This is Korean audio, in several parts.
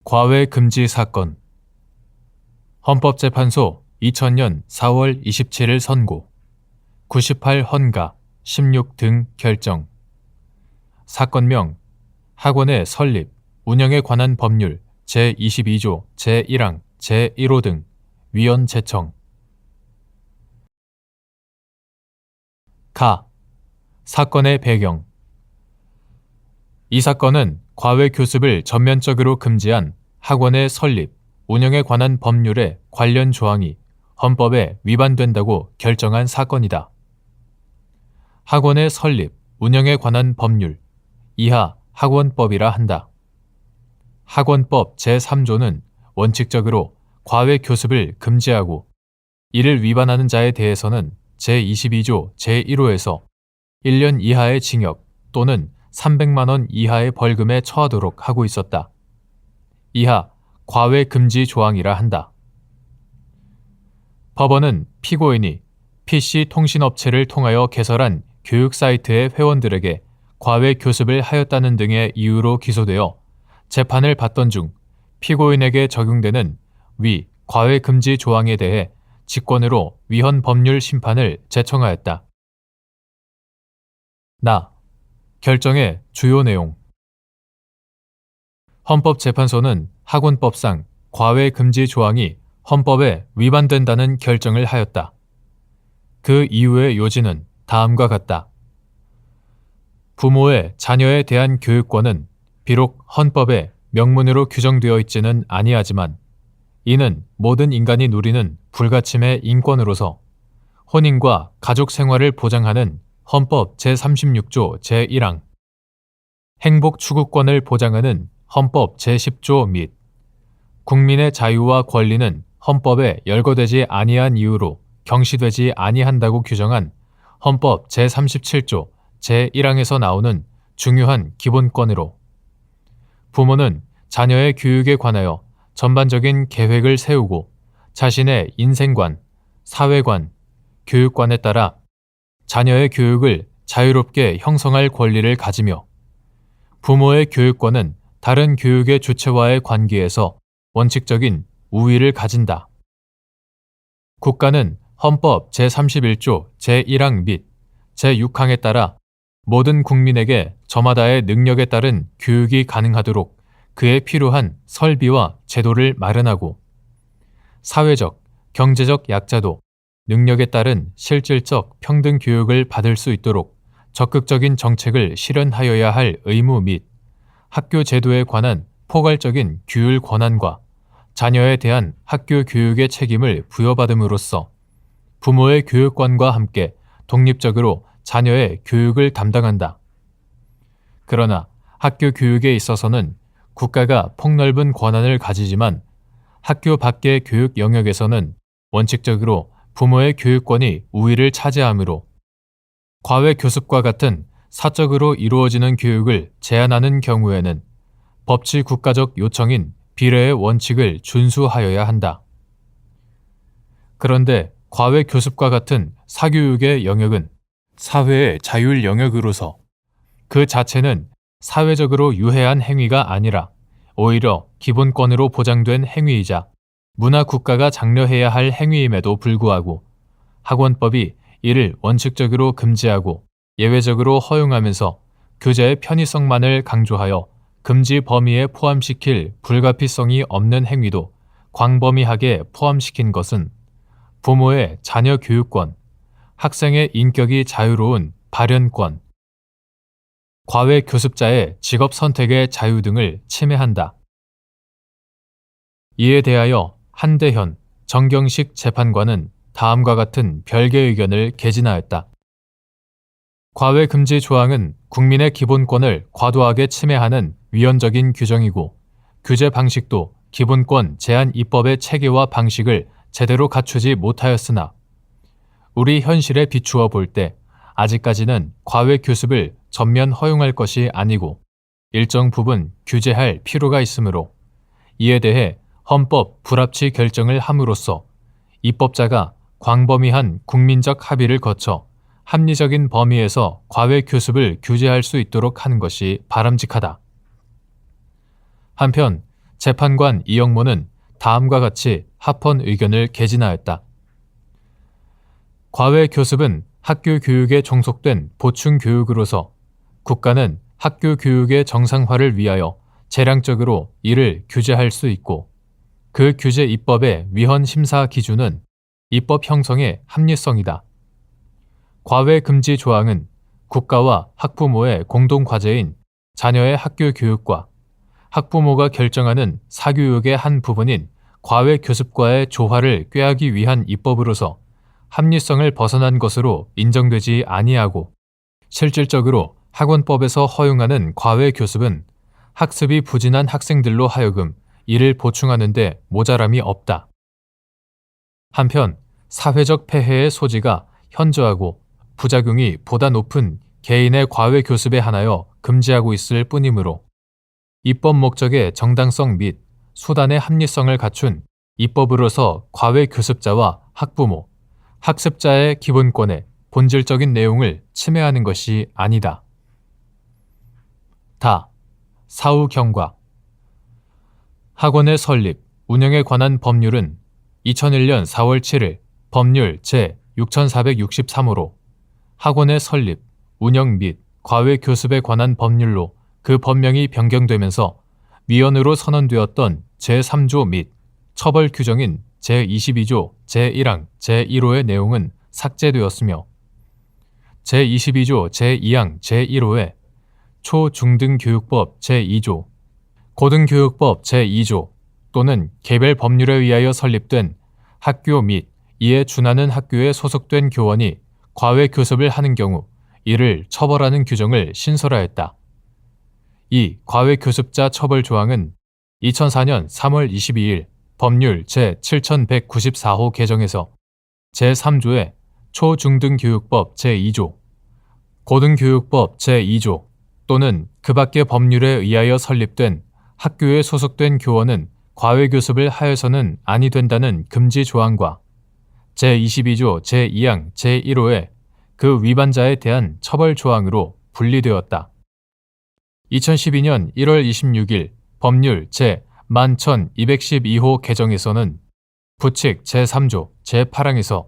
과외 금지 사건. 헌법재판소 2000년 4월 27일 선고. 98 헌가 16 등 결정. 사건명 학원의 설립, 운영에 관한 법률 제22조 제1항 제1호 등 위헌 제청. 가. 사건의 배경. 이 사건은 과외 교습을 전면적으로 금지한 학원의 설립, 운영에 관한 법률의 관련 조항이 헌법에 위반된다고 결정한 사건이다. 학원의 설립, 운영에 관한 법률, 이하 학원법이라 한다. 학원법 제3조는 원칙적으로 과외 교습을 금지하고 이를 위반하는 자에 대해서는 제22조 제1호에서 1년 이하의 징역 또는 300만 원 이하의 벌금에 처하도록 하고 있었다. 이하 과외 금지 조항이라 한다. 법원은 피고인이 PC통신업체를 통하여 개설한 교육 사이트의 회원들에게 과외 교습을 하였다는 등의 이유로 기소되어 재판을 받던 중 피고인에게 적용되는 위 과외 금지 조항에 대해 직권으로 위헌 법률 심판을 제청하였다. 결정의 주요 내용. 헌법재판소는 학원법상 과외 금지 조항이 헌법에 위반된다는 결정을 하였다. 그 이유의 요지는 다음과 같다. 부모의 자녀에 대한 교육권은 비록 헌법에 명문으로 규정되어 있지는 아니하지만 이는 모든 인간이 누리는 불가침의 인권으로서 혼인과 가족 생활을 보장하는 헌법 제36조 제1항, 행복 추구권을 보장하는 헌법 제10조 및 국민의 자유와 권리는 헌법에 열거되지 아니한 이유로 경시되지 아니한다고 규정한 헌법 제37조 제1항에서 나오는 중요한 기본권으로 부모는 자녀의 교육에 관하여 전반적인 계획을 세우고 자신의 인생관, 사회관, 교육관에 따라 자녀의 교육을 자유롭게 형성할 권리를 가지며 부모의 교육권은 다른 교육의 주체와의 관계에서 원칙적인 우위를 가진다. 국가는 헌법 제31조 제1항 및 제6항에 따라 모든 국민에게 저마다의 능력에 따른 교육이 가능하도록 그에 필요한 설비와 제도를 마련하고 사회적, 경제적 약자도 능력에 따른 실질적 평등 교육을 받을 수 있도록 적극적인 정책을 실현하여야 할 의무 및 학교 제도에 관한 포괄적인 규율 권한과 자녀에 대한 학교 교육의 책임을 부여받음으로써 부모의 교육권과 함께 독립적으로 자녀의 교육을 담당한다. 그러나 학교 교육에 있어서는 국가가 폭넓은 권한을 가지지만 학교 밖의 교육 영역에서는 원칙적으로 부모의 교육권이 우위를 차지하므로 과외 교습과 같은 사적으로 이루어지는 교육을 제한하는 경우에는 법치 국가적 요청인 비례의 원칙을 준수하여야 한다. 그런데 과외 교습과 같은 사교육의 영역은 사회의 자율 영역으로서 그 자체는 사회적으로 유해한 행위가 아니라 오히려 기본권으로 보장된 행위이자 문화국가가 장려해야 할 행위임에도 불구하고 학원법이 이를 원칙적으로 금지하고 예외적으로 허용하면서 교재의 편의성만을 강조하여 금지 범위에 포함시킬 불가피성이 없는 행위도 광범위하게 포함시킨 것은 부모의 자녀 교육권, 학생의 인격이 자유로운 발현권, 과외 교습자의 직업 선택의 자유 등을 침해한다. 이에 대하여 한대현, 정경식 재판관은 다음과 같은 별개의 의견을 개진하였다. 과외 금지 조항은 국민의 기본권을 과도하게 침해하는 위헌적인 규정이고 규제 방식도 기본권 제한 입법의 체계와 방식을 제대로 갖추지 못하였으나 우리 현실에 비추어 볼 때 아직까지는 과외 교습을 전면 허용할 것이 아니고 일정 부분 규제할 필요가 있으므로 이에 대해 헌법 불합치 결정을 함으로써 입법자가 광범위한 국민적 합의를 거쳐 합리적인 범위에서 과외 교습을 규제할 수 있도록 하는 것이 바람직하다. 한편 재판관 이영모는 다음과 같이 합헌 의견을 개진하였다. 과외 교습은 학교 교육에 종속된 보충 교육으로서 국가는 학교 교육의 정상화를 위하여 재량적으로 이를 규제할 수 있고 그 규제 입법의 위헌 심사 기준은 입법 형성의 합리성이다. 과외 금지 조항은 국가와 학부모의 공동 과제인 자녀의 학교 교육과 학부모가 결정하는 사교육의 한 부분인 과외 교습과의 조화를 꾀하기 위한 입법으로서 합리성을 벗어난 것으로 인정되지 아니하고 실질적으로 학원법에서 허용하는 과외 교습은 학습이 부진한 학생들로 하여금 이를 보충하는 데 모자람이 없다. 한편 사회적 폐해의 소지가 현저하고 부작용이 보다 높은 개인의 과외 교습에 한하여 금지하고 있을 뿐이므로 입법 목적의 정당성 및 수단의 합리성을 갖춘 입법으로서 과외 교습자와 학부모, 학습자의 기본권의 본질적인 내용을 침해하는 것이 아니다. 사후 경과. 학원의 설립, 운영에 관한 법률은 2001년 4월 7일 법률 제6463호로 학원의 설립, 운영 및 과외 교습에 관한 법률로 그 법명이 변경되면서 위헌으로 선언되었던 제3조 및 처벌 규정인 제22조 제1항 제1호의 내용은 삭제되었으며 제22조 제2항 제1호에 초중등교육법 제2조, 고등교육법 제2조 또는 개별 법률에 의하여 설립된 학교 및 이에 준하는 학교에 소속된 교원이 과외 교습을 하는 경우 이를 처벌하는 규정을 신설하였다. 이 과외 교습자 처벌 조항은 2004년 3월 22일 법률 제7194호 개정에서 제3조의 초중등교육법 제2조, 고등교육법 제2조 또는 그 밖의 법률에 의하여 설립된 학교에 소속된 교원은 과외 교습을 하여서는 아니 된다는 금지 조항과 제22조 제2항 제1호의 그 위반자에 대한 처벌 조항으로 분리되었다. 2012년 1월 26일 법률 제11212호 개정에서는 부칙 제3조 제8항에서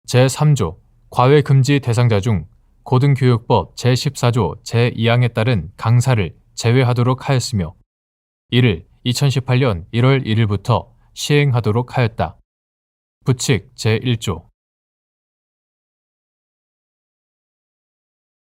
제3조 과외 금지 대상자 중 고등교육법 제14조 제2항에 따른 강사를 제외하도록 하였으며 이를 2018년 1월 1일부터 시행하도록 하였다. 부칙 제1조